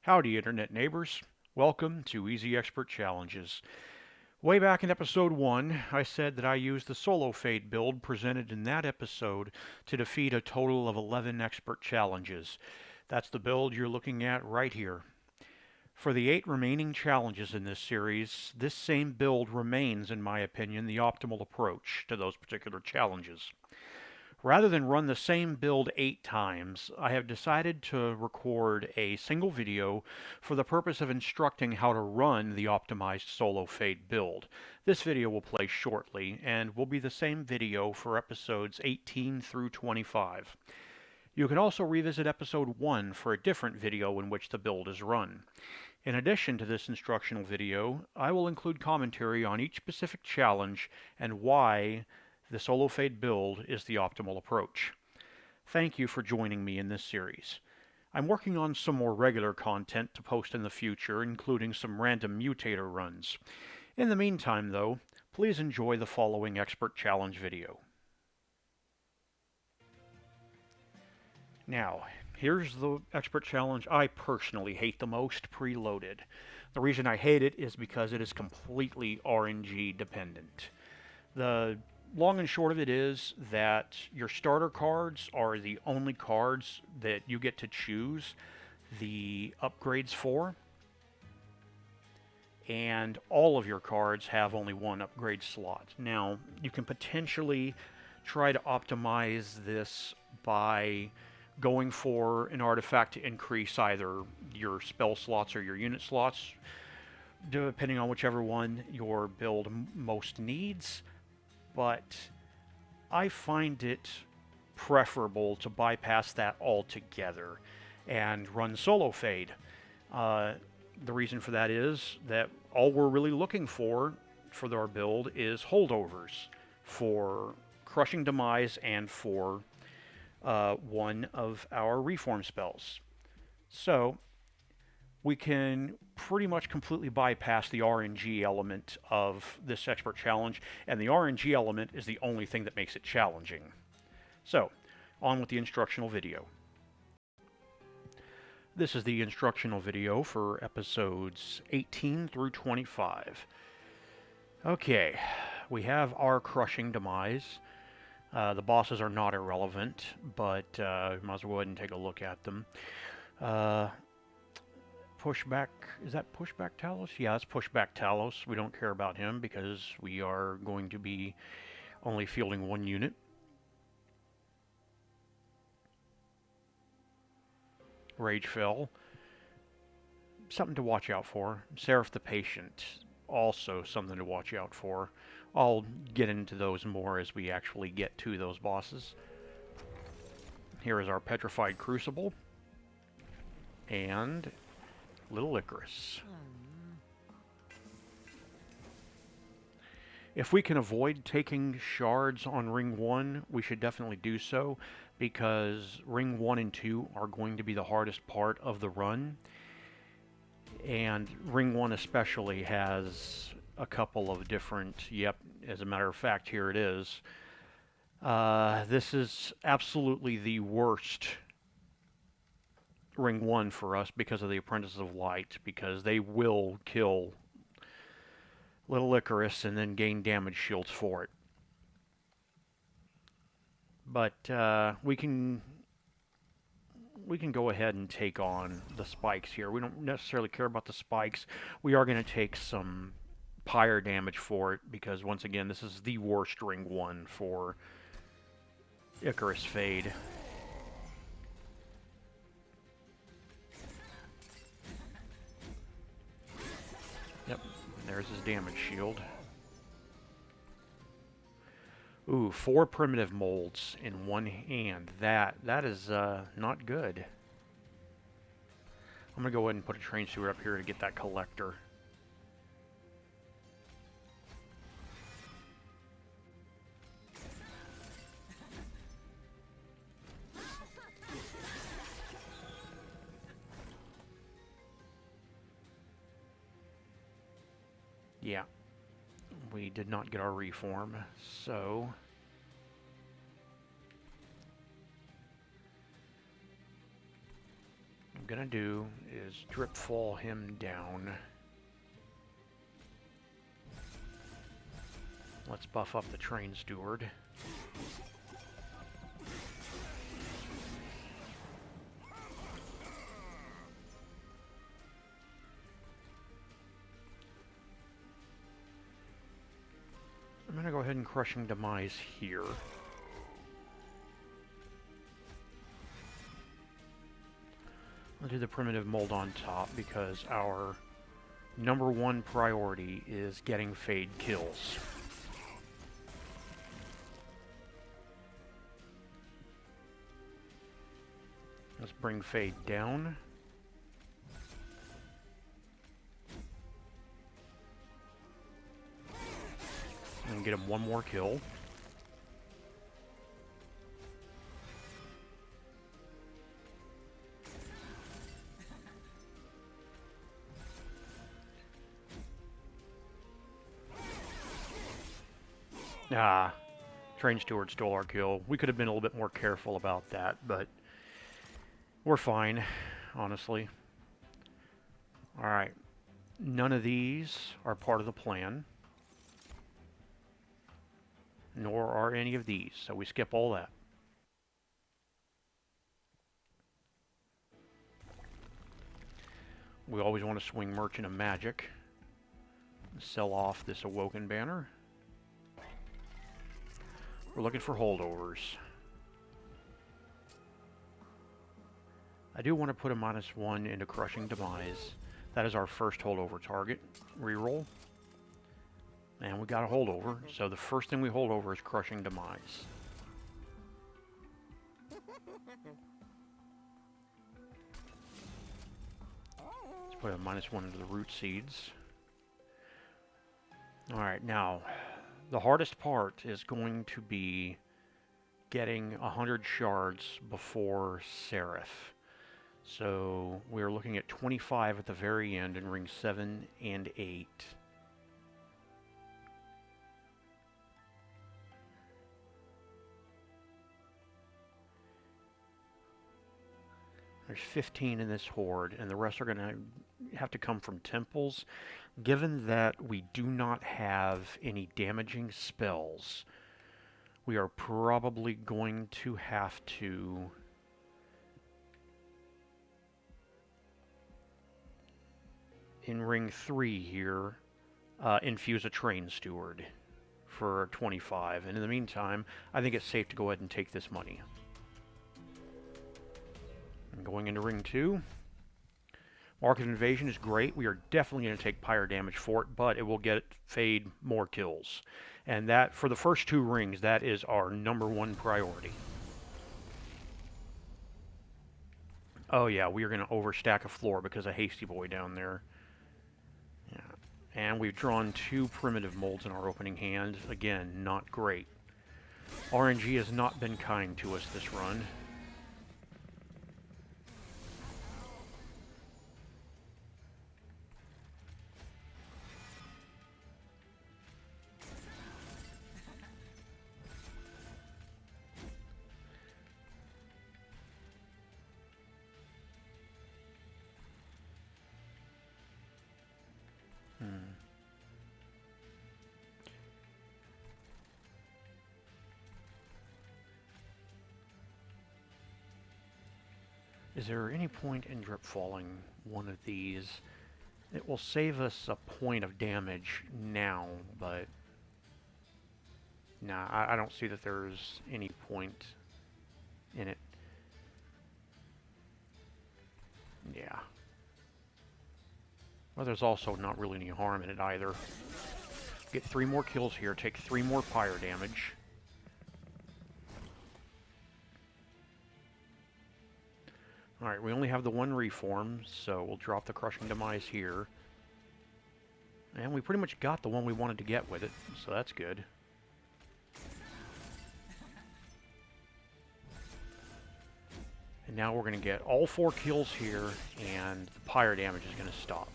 Howdy, Internet neighbors. Welcome to Easy Expert Challenges. Way back in episode 1, I said that I used the solo fade build presented in that episode to defeat a total of 11 expert challenges. That's the build you're looking at right here. For the 8 remaining challenges in this series, this same build remains, in my opinion, the optimal approach to those particular challenges. Rather than run the same build 8 times, I have decided to record a single video for the purpose of instructing how to run the optimized solo fade build. This video will play shortly and will be the same video for episodes 18 through 25. You can also revisit episode 1 for a different video in which the build is run. In addition to this instructional video, I will include commentary on each specific challenge and why the solo fade build is the optimal approach. Thank you for joining me in this series. I'm working on some more regular content to post in the future, including some random mutator runs. In the meantime, though, please enjoy the following expert challenge video. Now, here's the expert challenge I personally hate the most preloaded. The reason I hate it is because it is completely RNG dependent. The long and short of it is that your starter cards are the only cards that you get to choose the upgrades for, and all of your cards have only one upgrade slot. Now, you can potentially try to optimize this by going for an artifact to increase either your spell slots or your unit slots, depending on whichever one your build most needs. But I find it preferable to bypass that altogether and run solo fade. The reason for that is that all we're really looking for our build is holdovers for Crushing Demise and for one of our reform spells. So we can pretty much completely bypass the RNG element of this expert challenge, and the RNG element is the only thing that makes it challenging. So, on with the instructional video. This is the instructional video for episodes 18 through 25. Okay, we have our Crushing Demise. The bosses are not irrelevant, but might as well go ahead and take a look at them. Pushback, is that Pushback Talos? Yeah, that's Pushback Talos. We don't care about him because we are going to be only fielding one unit. Ragefell, something to watch out for. Seraph the Patient, also something to watch out for. I'll get into those more as we actually get to those bosses. Here is our Petrified Crucible and Little Icarus. If we can avoid taking shards on Ring 1, we should definitely do so, because Ring 1 and 2 are going to be the hardest part of the run. And Ring 1 especially has a couple of different, yep, as a matter of fact, here it is. This is absolutely the worst Ring 1 for us because of the Apprentices of Light, because they will kill Little Icarus and then gain damage shields for it. But we can go ahead and take on the spikes here. We don't necessarily care about the spikes. We are going to take some pyre damage for it, because once again, this is the worst Ring 1 for Icarus Fade. Yep, there's his damage shield. Ooh, 4 primitive molds in one hand. That is not good. I'm gonna go ahead and put a train sewer up here to get that collector. Yeah, we did not get our reform, so gonna do is drip fall him down. Let's buff up the train steward. I'm gonna go ahead and crushing demise here. I'll do the primitive mold on top because our #1 priority is getting Fade kills. Let's bring Fade down. And get him one more kill. Ah, train steward stole our kill. We could have been a little bit more careful about that, but we're fine, honestly. Alright, none of these are part of the plan. Nor are any of these, so we skip all that. We always want to swing Merchant of Magic. Sell off this Awoken banner. We're looking for holdovers. I do want to put a -1 into Crushing Demise. That is our first holdover target. Reroll. And we got a holdover, so the first thing we hold over is Crushing Demise. Let's put a -1 into the root seeds. Alright, now, the hardest part is going to be getting 100 shards before Seraph. So we're looking at 25 at the very end in ring 7 and 8. There's 15 in this horde, and the rest are going to have to come from temples. Given that we do not have any damaging spells, we are probably going to have to in ring 3 here, infuse a train steward for 25. And in the meantime, I think it's safe to go ahead and take this money. And going into ring 2, Mark of Invasion is great. We are definitely going to take pyre damage for it, but it will get Fade more kills. And that, for the first 2 rings, that is our #1 priority. Oh yeah, we are going to overstack a floor because of Hasty Boy down there. Yeah. And we've drawn 2 primitive molds in our opening hand. Again, not great. RNG has not been kind to us this run. Is there any point in drip falling one of these? It will save us a point of damage now, but nah, I don't see that there's any point in it. Yeah. Well, there's also not really any harm in it either. Get 3 more kills here, take 3 more pyre damage. Alright, we only have the 1 reform, so we'll drop the Crushing Demise here. And we pretty much got the one we wanted to get with it, so that's good. And now we're going to get all 4 kills here, and the pyre damage is going to stop.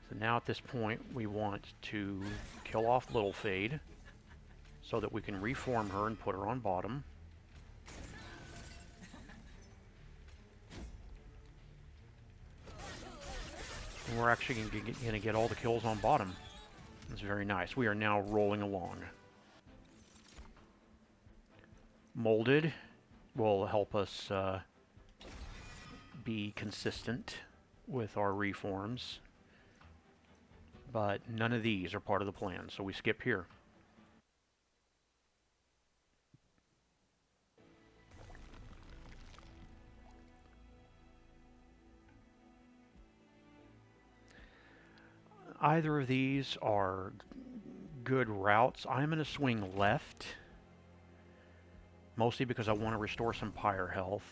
So now at this point, we want to kill off Little Fade, so that we can reform her and put her on bottom. we're actually going to get all the kills on bottom. It's very nice. We are now rolling along. Molded will help us be consistent with our reforms, but none of these are part of the plan, so we skip here. Either of these are good routes. I'm going to swing left, mostly because I want to restore some pyre health,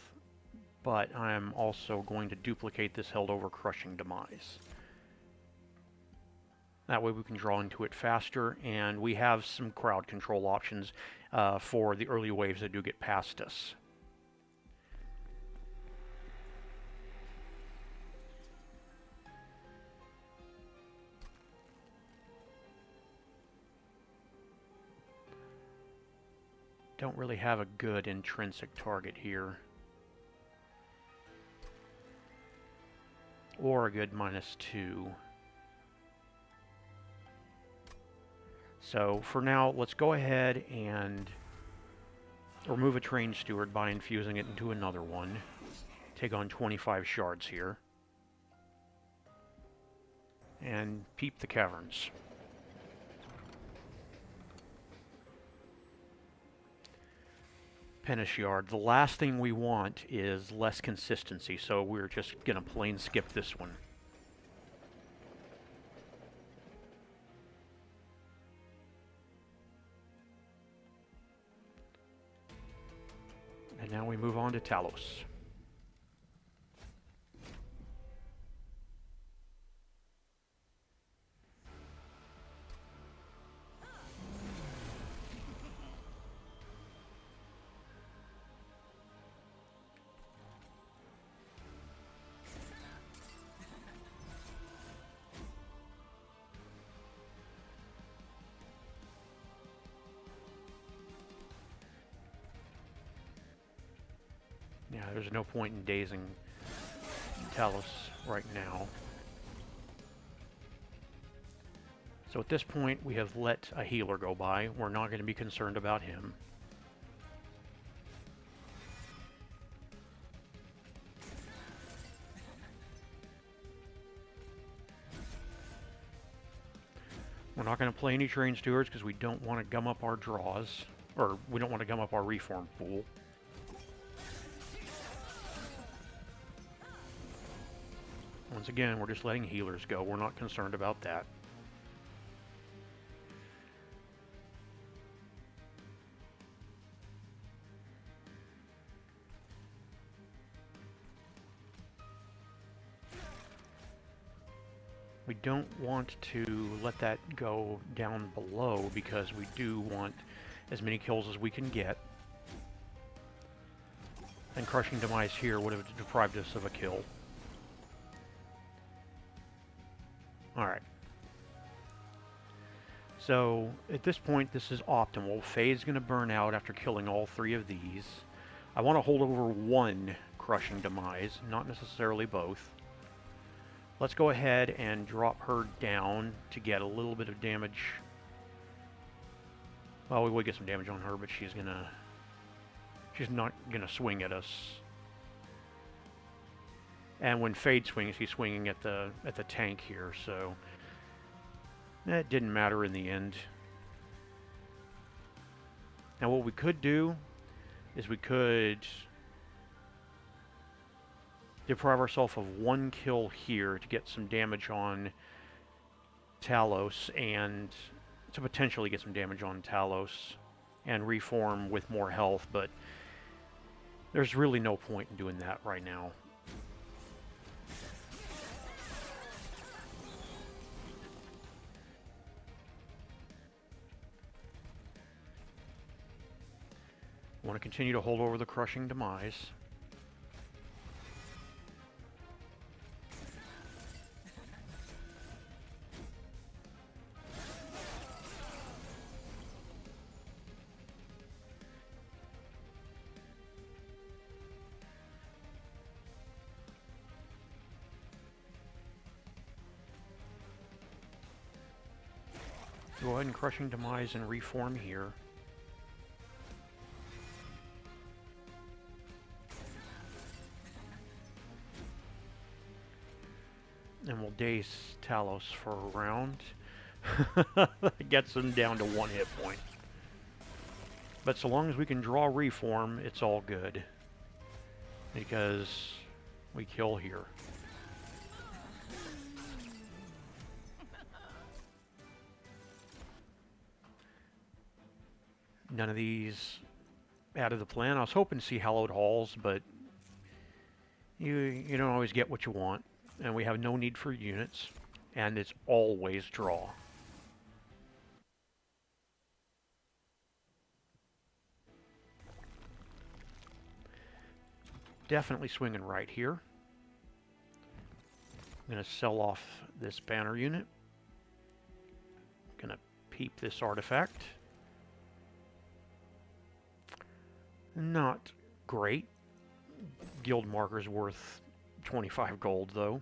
but I'm also going to duplicate this held over crushing demise. That way we can draw into it faster, and we have some crowd control options for the early waves that do get past us. Don't really have a good intrinsic target here. Or a good -2. So for now, let's go ahead and remove a trained steward by infusing it into another one. Take on 25 shards here. And peep the caverns. Penish Yard. The last thing we want is less consistency, so we're just going to plain skip this one. And now we move on to Talos. Yeah, there's no point in dazing Talos right now. So at this point, we have let a healer go by. We're not going to be concerned about him. We're not going to play any trained stewards because we don't want to gum up our draws, or we don't want to gum up our reform pool. Once again, we're just letting healers go. We're not concerned about that. We don't want to let that go down below because we do want as many kills as we can get. And Crushing Demise here would have deprived us of a kill. Alright. So, at this point, this is optimal. Faye's going to burn out after killing all 3 of these. I want to hold over 1 Crushing Demise, not necessarily both. Let's go ahead and drop her down to get a little bit of damage. Well, we will get some damage on her, but she's not gonna swing at us. And when Fade swings, he's swinging at the tank here, so that didn't matter in the end. Now what we could do is we could deprive ourselves of 1 kill here to get some damage on Talos, and to potentially get some damage on Talos and reform with more health, but there's really no point in doing that right now. I want to continue to hold over the Crushing Demise. go ahead and Crushing Demise and reform here. And we'll Daze Talos for a round. Gets them down to 1 hit point. But so long as we can draw reform, it's all good. Because we kill here. None of these out of the plan. I was hoping to see hallowed halls, but you don't always get what you want. And we have no need for units. And it's always draw. Definitely swinging right here. I'm going to sell off this banner unit. Going to peep this artifact. Not great. Guild marker's worth 25 gold, though.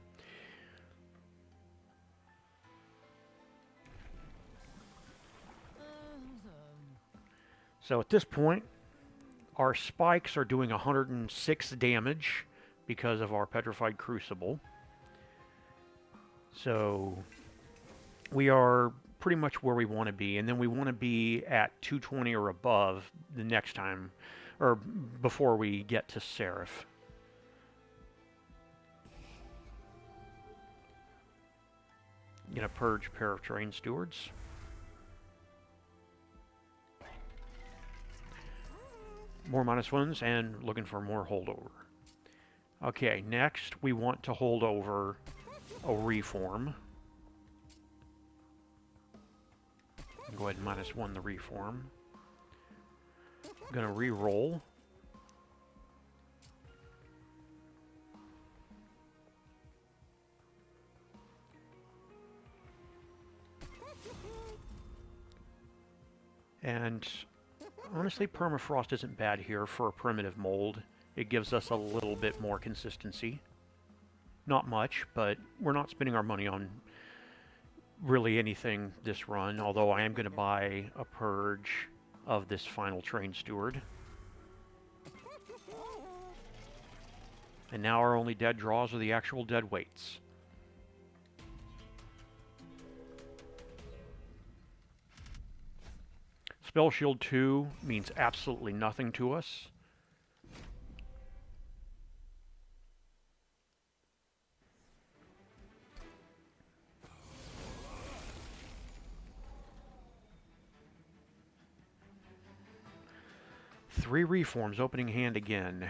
So at this point, our spikes are doing 106 damage because of our Petrified Crucible. So we are pretty much where we want to be, and then we want to be at 220 or above the next time, or before we get to Seraph. Gonna purge a pair of Terrain Stewards. More -1s and looking for more holdover. Okay, next we want to hold over a reform. Go ahead and -1 the reform. I'm gonna re-roll. And honestly, permafrost isn't bad here for a primitive mold. It gives us a little bit more consistency. Not much, but we're not spending our money on really anything this run, although I am going to buy a purge of this final Terrain Steward. And now our only dead draws are the actual dead weights. Spell Shield 2 means absolutely nothing to us. Three reforms, opening hand again.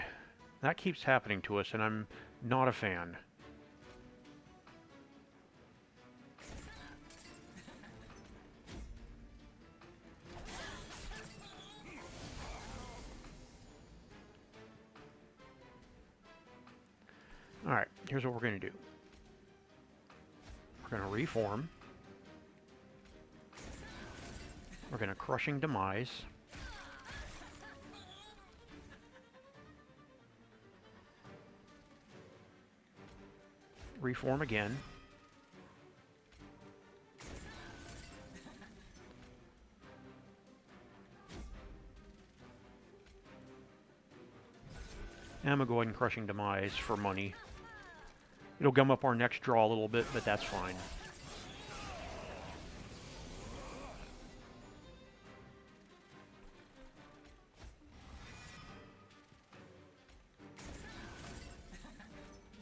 That keeps happening to us, and I'm not a fan. Alright, here's what we're going to do. We're going to reform. We're going to Crushing Demise. Reform again. And I'm going to go ahead and Crushing Demise for money. It'll gum up our next draw a little bit, but that's fine.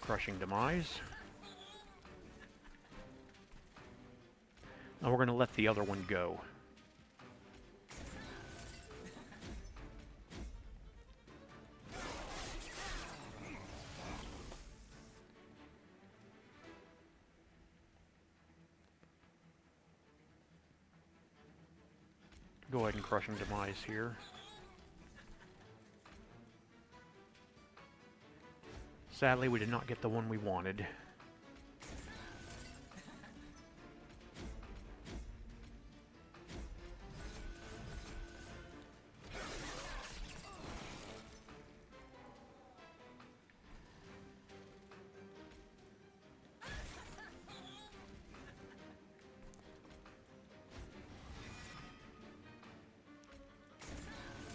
Crushing Demise. Now we're going to let the other one go. Go ahead and Crushing Demise here. Sadly, we did not get the one we wanted.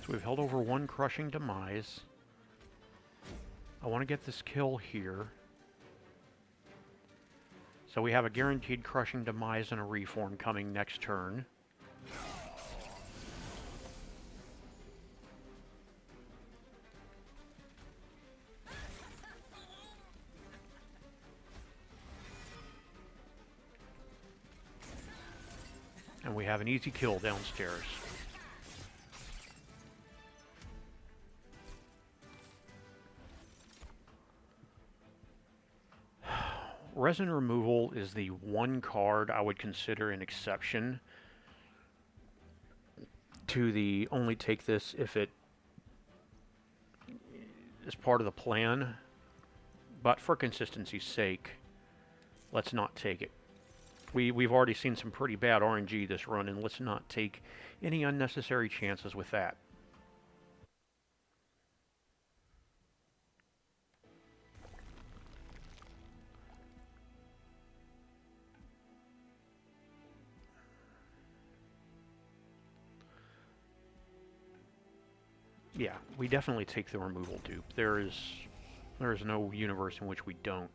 So we've held over one crushing demise. I want to get this kill here. So we have a guaranteed crushing demise and a reform coming next turn. And we have an easy kill downstairs. Resin removal is the one card I would consider an exception to the only take this if it is part of the plan. But for consistency's sake, let's not take it. We've already seen some pretty bad RNG this run, and let's not take any unnecessary chances with that. Yeah, we definitely take the removal dupe. There is no universe in which we don't.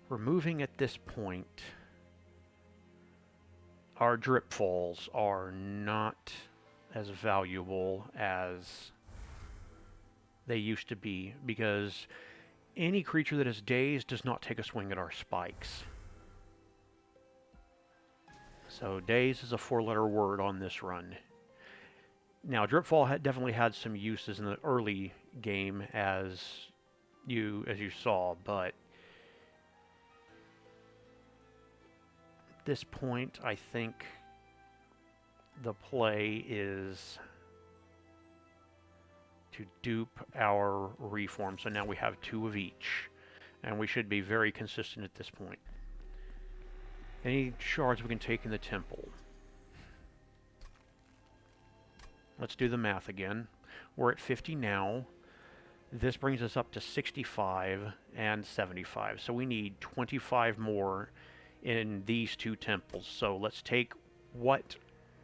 Removing at this point, our drip falls are not as valuable as they used to be, because any creature that is dazed does not take a swing at our spikes. So daze is a 4-letter word on this run. Now, Dripfall definitely had some uses in the early game, as you saw, but at this point, I think the play is to dupe our reform. So now we have 2 of each, and we should be very consistent at this point. Any shards we can take in the temple. Let's do the math again. We're at 50 now. This brings us up to 65 and 75. So we need 25 more in these 2 temples. So let's take what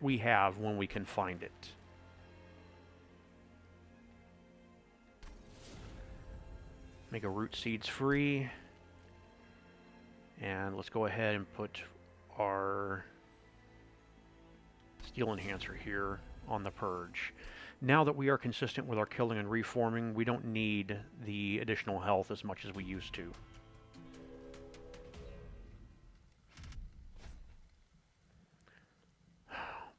we have when we can find it. Make a root seeds free. And let's go ahead and put our steel enhancer here on the purge. Now that we are consistent with our killing and reforming, we don't need the additional health as much as we used to.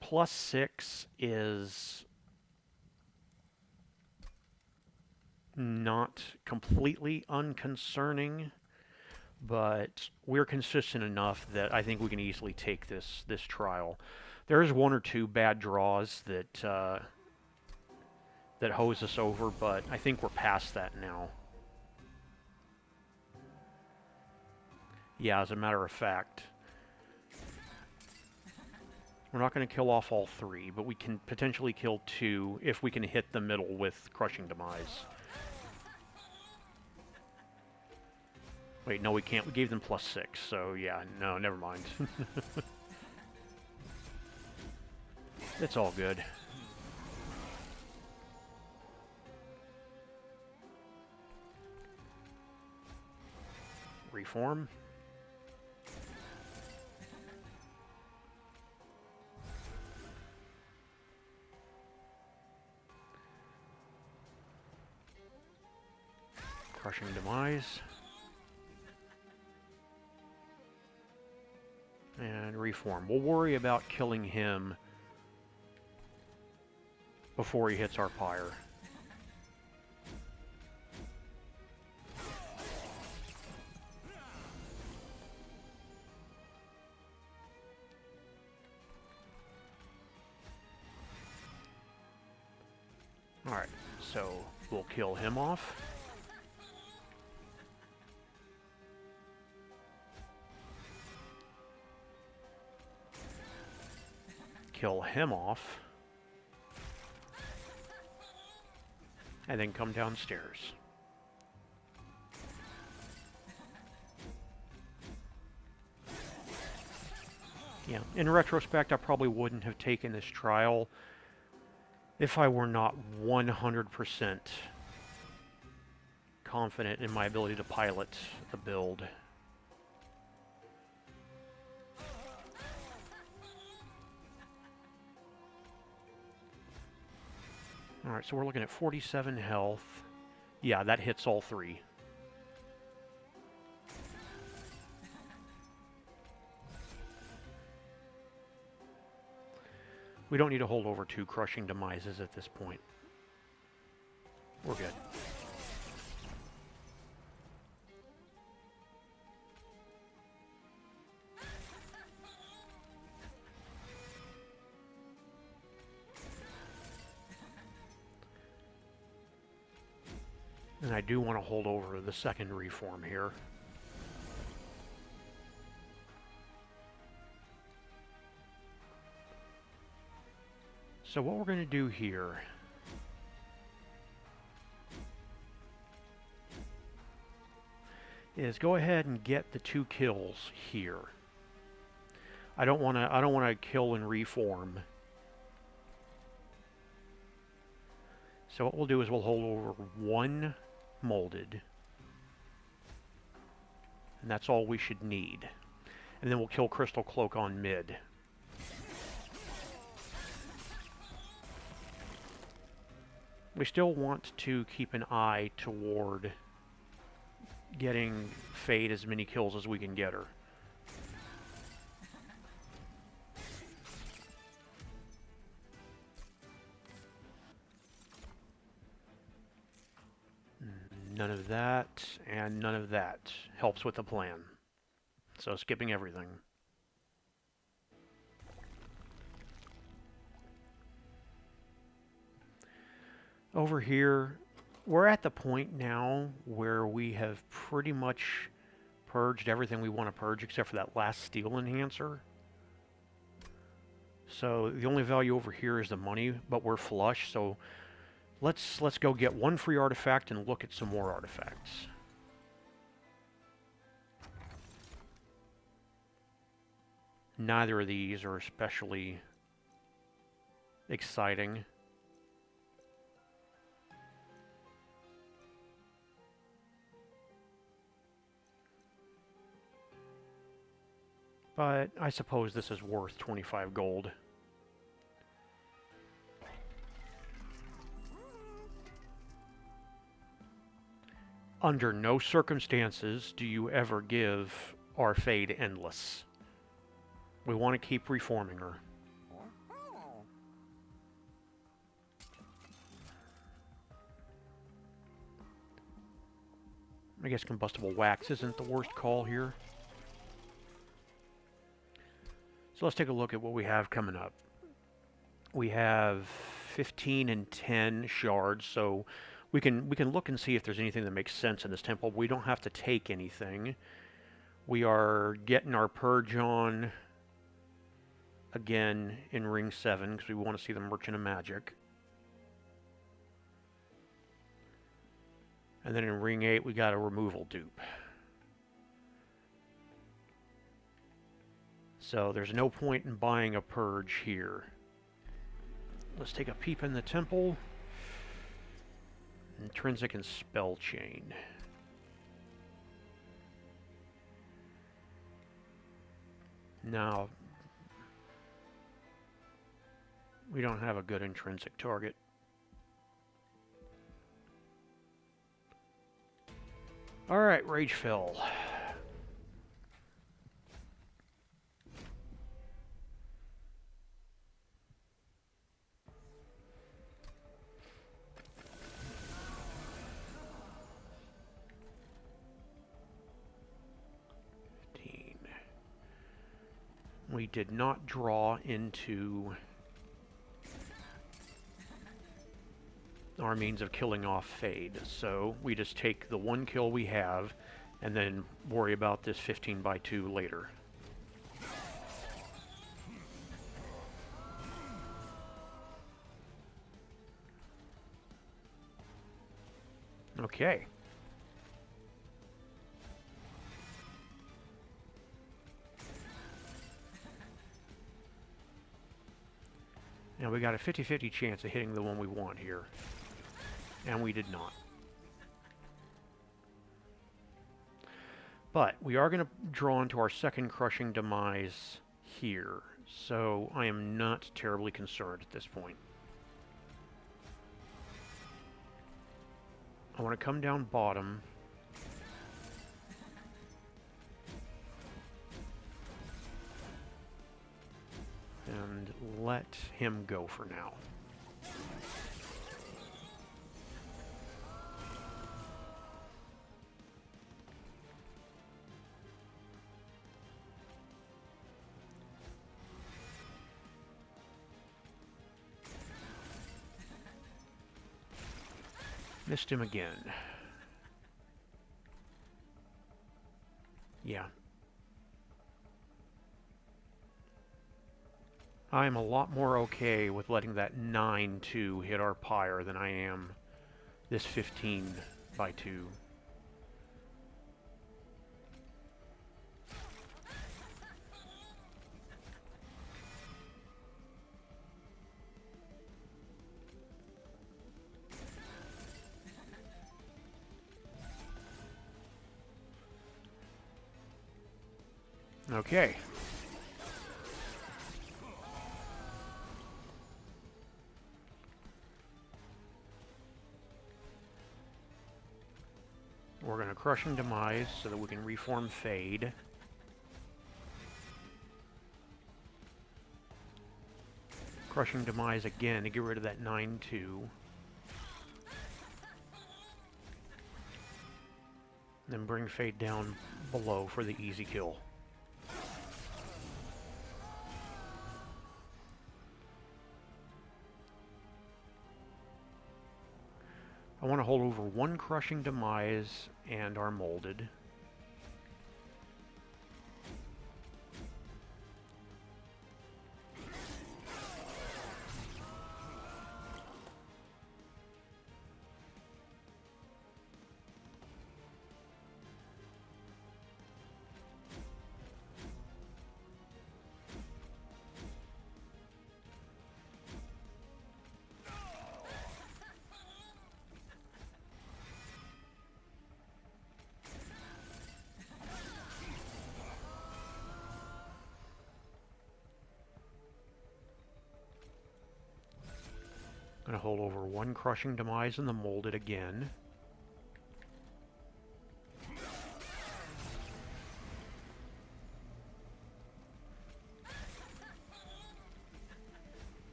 +6 is not completely unconcerning, but we're consistent enough that I think we can easily take this trial. There is 1 or 2 bad draws that that hose us over, but I think we're past that now. Yeah, as a matter of fact, we're not going to kill off all 3, but we can potentially kill 2 if we can hit the middle with Crushing Demise. Wait, no, we can't. We gave them +6, so yeah, no, never mind. It's all good. Reform. Crushing Demise. And reform. We'll worry about killing him before he hits our pyre. Alright, so we'll kill him off. Kill him off. And then come downstairs. Yeah, in retrospect, I probably wouldn't have taken this trial. If I were not 100% confident in my ability to pilot the build. Alright, so we're looking at 47 health. Yeah, that hits all three. We don't need to hold over 2 crushing demises at this point. We're good. And I do want to hold over the second reform here. So what we're going to do here is go ahead and get the 2 kills here. I don't want to kill and reform. So what we'll do is we'll hold over 1 molded. And that's all we should need. And then we'll kill Crystal Cloak on mid. We still want to keep an eye toward getting Fade as many kills as we can get her. None of that, and none of that helps with the plan. So skipping everything. Over here, we're at the point now where we have pretty much purged everything we want to purge except for that last steel enhancer. So the only value over here is the money, but we're flush, so let's go get 1 free artifact and look at some more artifacts. Neither of these are especially exciting. But I suppose this is worth 25 gold. Under no circumstances do you ever give our Fade Endless. We want to keep reforming her. I guess combustible wax isn't the worst call here. So let's take a look at what we have coming up. We have 15 and 10 shards, so we can look and see if there's anything that makes sense in this temple. We don't have to take anything. We are getting our purge on again in Ring 7 because we want to see the Merchant of Magic. And then in Ring 8 we got a removal dupe. So there's no point in buying a purge here. Let's take a peep in the temple. Intrinsic and Spell Chain. Now, we don't have a good intrinsic target. Alright, Ragefell. We did not draw into our means of killing off Fade, so we just take the 1 kill we have and then worry about this 15x2 later. Okay. Now we got a 50-50 chance of hitting the one we want here. And we did not. But we are going to draw into our second crushing demise here. So I am not terribly concerned at this point. I want to come down bottom. And let him go for now. Missed him again. Yeah. I'm a lot more okay with letting that 9-2 hit our pyre than I am this 15 by 2. Okay. We're going to crush and demise so that we can reform Fade. Crushing demise again to get rid of that 9-2. Then bring Fade down below for the easy kill. I want to hold over one crushing demise and our molded. Going to hold over one crushing demise and the molded again.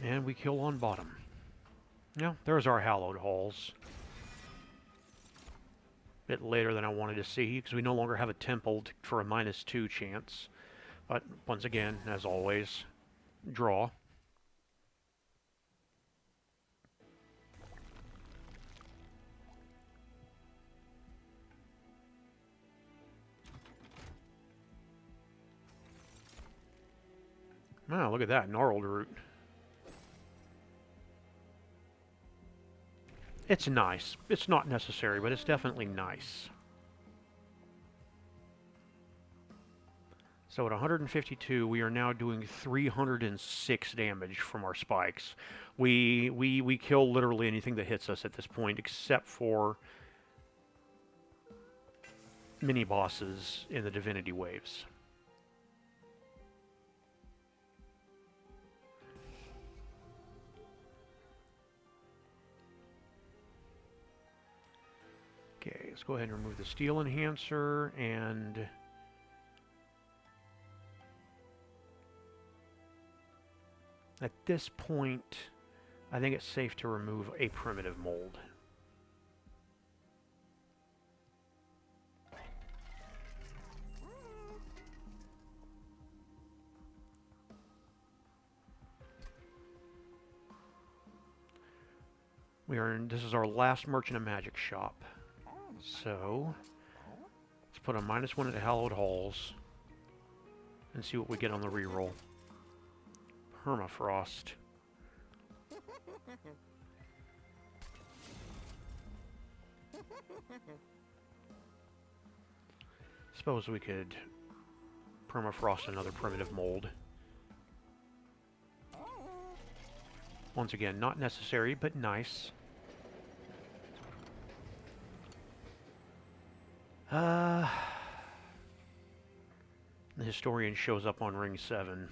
And we kill on bottom. Yeah, there's our hallowed halls. Bit later than I wanted to see, because we no longer have a temple for a -2 chance. But once again, as always, draw. Oh, look at that, gnarled root. It's nice. It's not necessary, but it's definitely nice. So at 152, we are now doing 306 damage from our spikes. We kill literally anything that hits us at this point, except for mini-bosses in the Divinity waves. Okay, let's go ahead and remove the steel enhancer, and at this point, I think it's safe to remove a primitive mold. This is our last Merchant of Magic shop. So, let's put a -1 at the Hallowed Halls and see what we get on the reroll. Permafrost. Suppose we could permafrost another primitive mold. Once again, not necessary, but nice. The historian shows up on ring 7.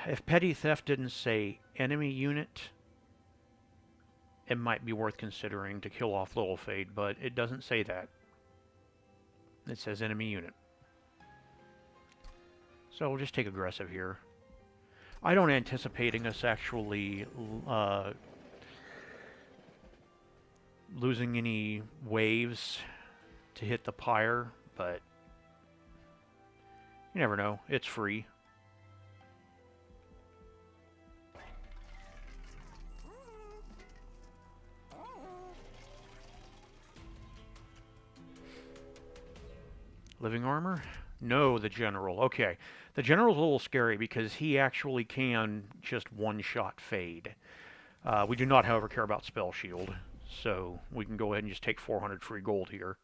If petty theft didn't say enemy unit, it might be worth considering to kill off Little Fade, but it doesn't say that. It says enemy unit. So we'll just take aggressive here. I don't anticipating us actually losing any waves to hit the pyre, but you never know. It's free. Living armor? No, the general. Okay. The general's a little scary because he actually can just one-shot fade. We do not, however, care about spell shield, so we can go ahead and just take 400 free gold here.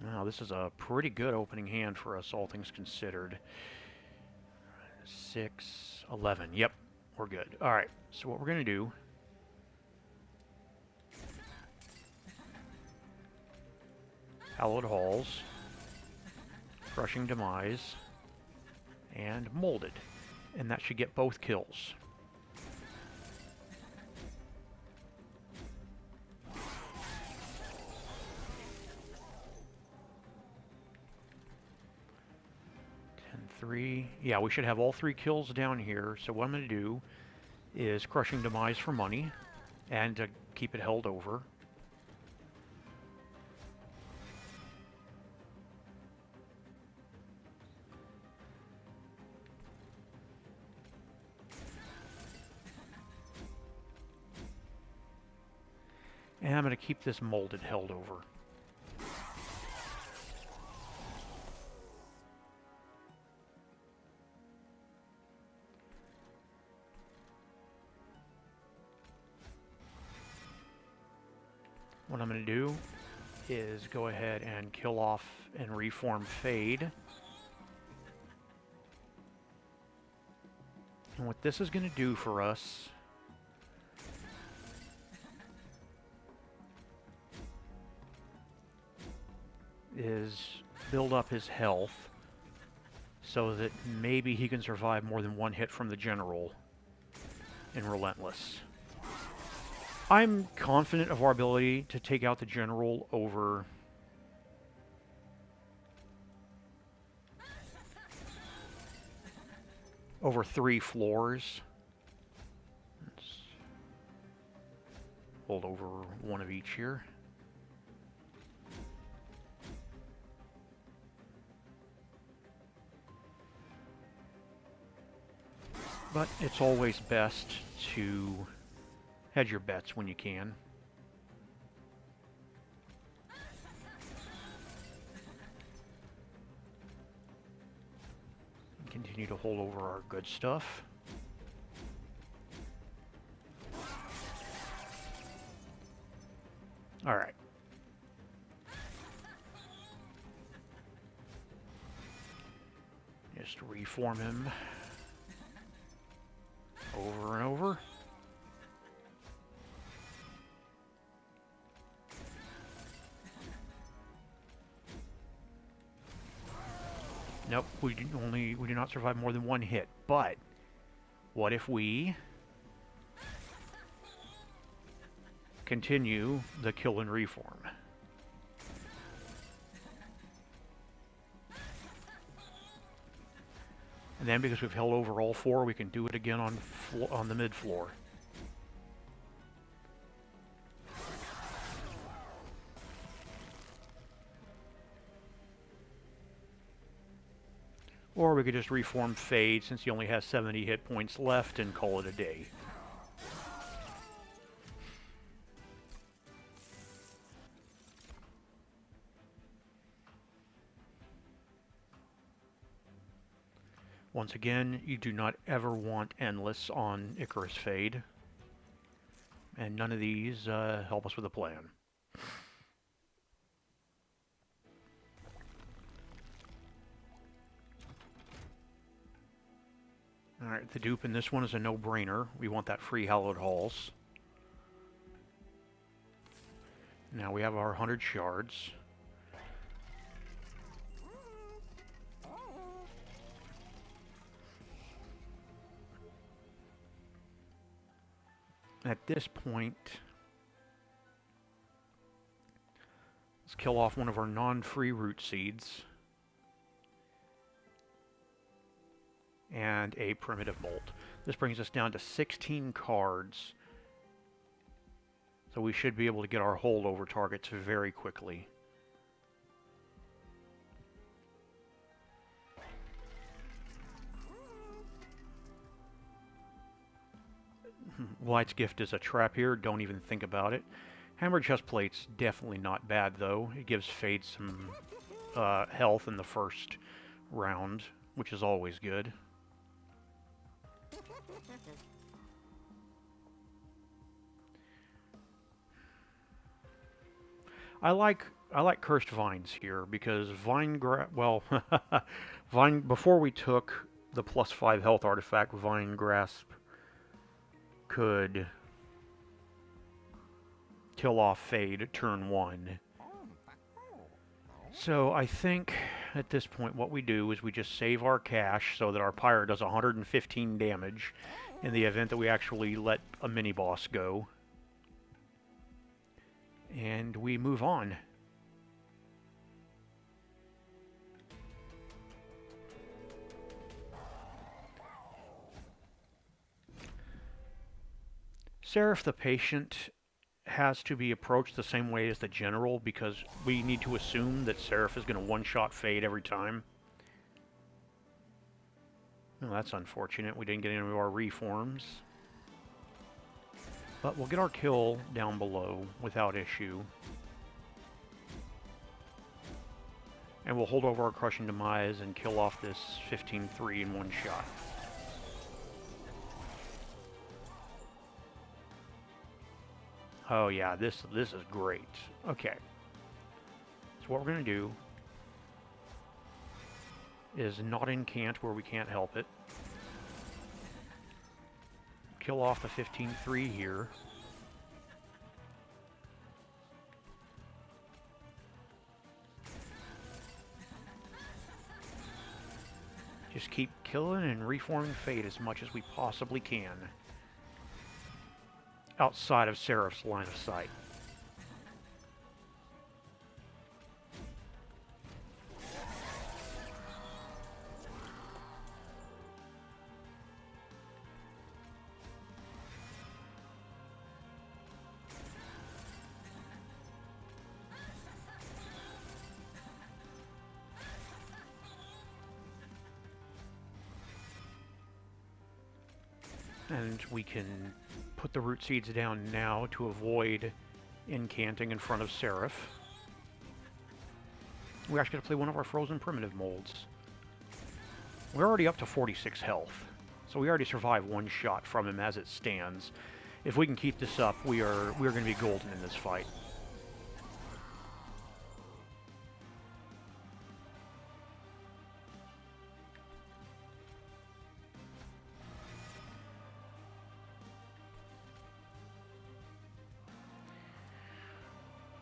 Now, this is a pretty good opening hand for us, all things considered. 6, 11. Yep, we're good. All right, so what we're going to do... Hallowed Halls, Crushing Demise, and Molded. And that should get both kills. Three. Yeah, we should have all 3 kills down here. So what I'm going to do is Crushing Demise for money and to keep it held over. And I'm going to keep this Molded held over. What I'm going to do is go ahead and kill off and reform Fade. And what this is going to do for us is build up his health so that maybe he can survive more than one hit from the general in Relentless. I'm confident of our ability to take out the general over over 3 floors. Let's hold over one of each here. But it's always best to hedge your bets when you can. Continue to hold over our good stuff. All right. Just reform him over and over. Nope, we do not survive more than one hit. But what if we continue the kill and reform? And then because we've held over all 4, we can do it again on the mid floor. Or we could just reform Fade since he only has 70 hit points left and call it a day. Once again, you do not ever want endless on Icarus Fade. And none of these help us with a plan. Alright, the dupe in this one is a no-brainer. We want that free Hallowed Halls. Now we have our 100 shards. At this point, let's kill off one of our non-free root seeds. And a primitive bolt. This brings us down to 16 cards. So we should be able to get our holdover targets very quickly. Light's Gift is a trap here, don't even think about it. Hammer Chest Plate's definitely not bad though. It gives Fade some health in the first round, which is always good. I like Cursed Vines here because Vine before we took the +5 health artifact, Vine Grasp could kill off Fade turn 1. So I think at this point what we do is we just save our cash so that our Pyre does 115 damage in the event that we actually let a mini-boss go. And we move on. Seraph the Patient has to be approached the same way as the General because we need to assume that Seraph is going to one-shot Fade every time. Well, that's unfortunate. We didn't get any of our reforms. But we'll get our kill down below without issue. And we'll hold over our Crushing Demise and kill off this 15-3 in one shot. Oh yeah, this is great. Okay. So what we're going to do is not incant where we can't help it. Kill off the 15-3 here. Just keep killing and reforming Fade as much as we possibly can. Outside of Seraph's line of sight. And we can put the root seeds down now to avoid incanting in front of Seraph. We actually got to play one of our frozen primitive molds. We're already up to 46 health, so we already survived one shot from him as it stands. If we can keep this up, we're going to be golden in this fight.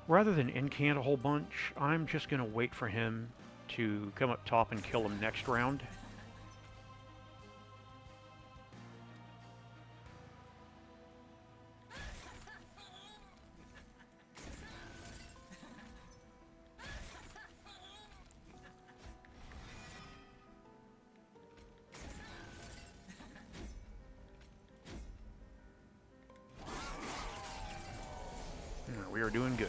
Rather than incant a whole bunch, I'm just going to wait for him to come up top and kill him next round. We are doing good.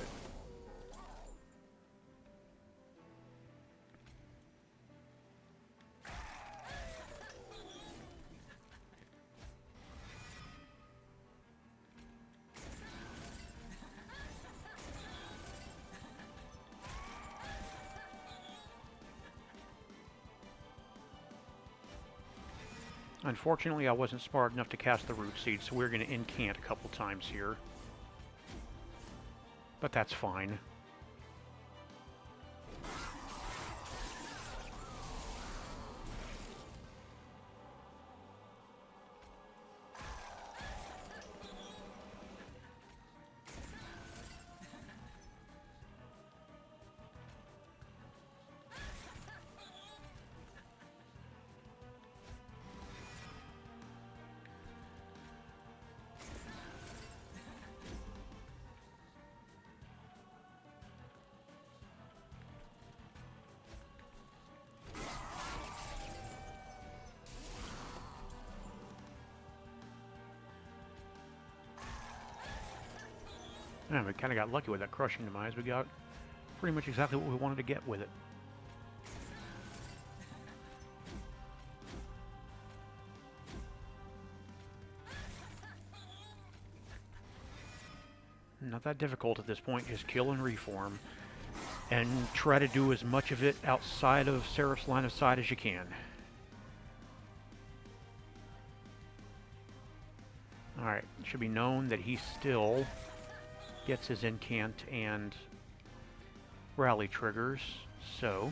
Unfortunately, I wasn't smart enough to cast the root seed, so we're going to incant a couple times here. But that's fine. Yeah, we kind of got lucky with that crushing demise. We got pretty much exactly what we wanted to get with it. Not that difficult at this point. Just kill and reform. And try to do as much of it outside of Seraph's line of sight as you can. Alright, it should be known that he still gets his incant and rally triggers, so...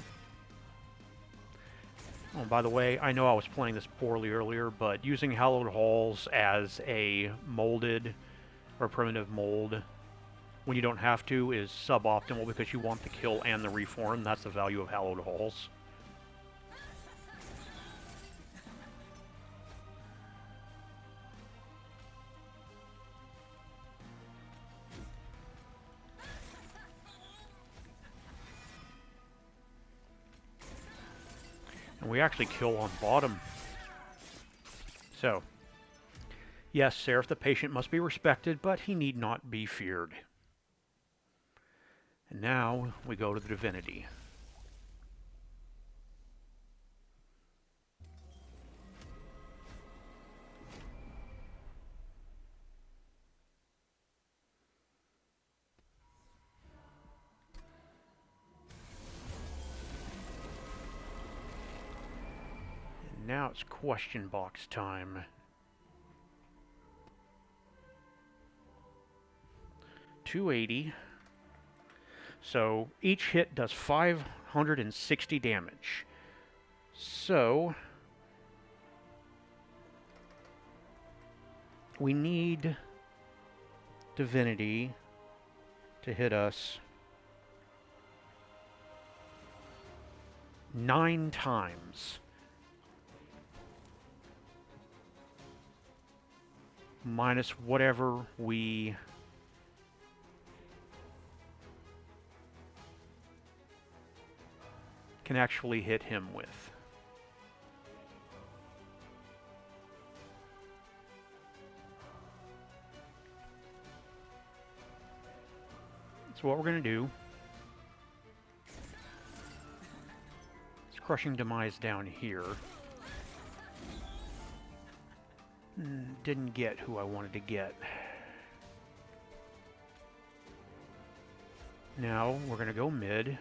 Oh, by the way, I know I was playing this poorly earlier, but using Hallowed Halls as a molded or primitive mold when you don't have to is suboptimal because you want the kill and the reform. That's the value of Hallowed Halls. And we actually kill on bottom. So, yes, Seraph the Patient must be respected, but he need not be feared. And now we go to the Divinity. And now it's question box time. $280. So each hit does 560 damage. So we need Divinity to hit us 9 times. Minus whatever we can actually hit him with. So what we're going to do is Crushing Demise down here. Didn't get who I wanted to get. Now we're going to go mid.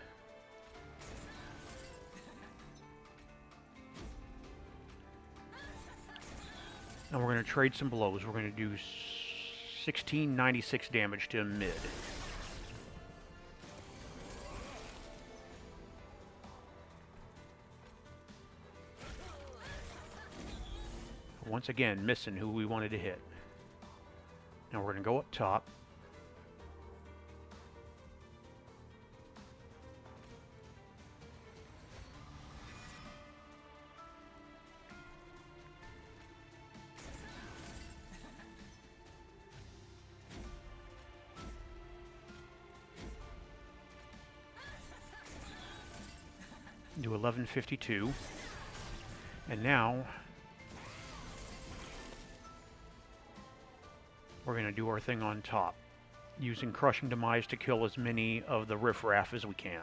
And we're going to trade some blows. We're going to do 1696 damage to mid. Once again, missing who we wanted to hit. Now we're going to go up top. Do 1152. And now we're going to do our thing on top, using Crushing Demise to kill as many of the riffraff as we can.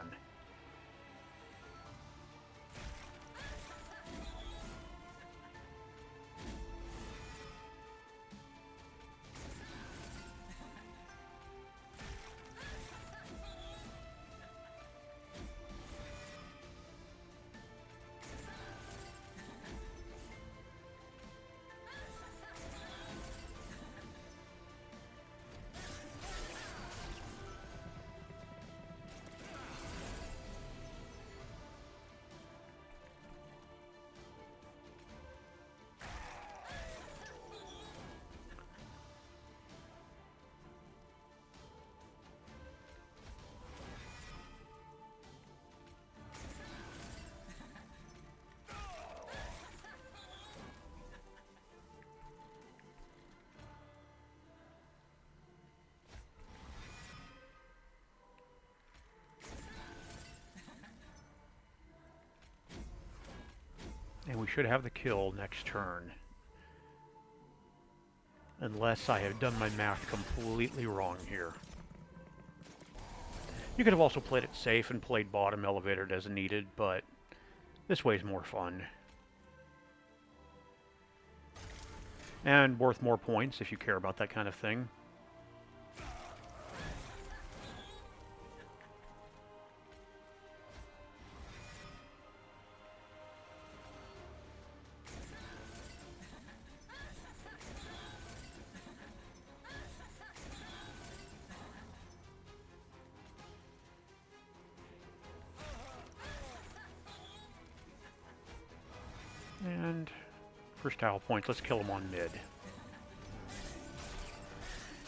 should have the kill next turn. Unless I have done my math completely wrong here. You could have also played it safe and played bottom elevated as needed, but this way's more fun. And worth more points if you care about that kind of thing. And for style points, let's kill him on mid.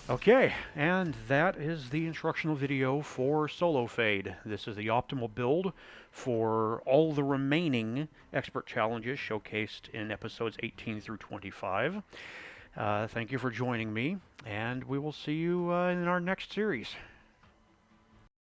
Okay, and that is the instructional video for Solo Fade. This is the optimal build for all the remaining expert challenges showcased in episodes 18 through 25. Thank you for joining me, and we will see you in our next series.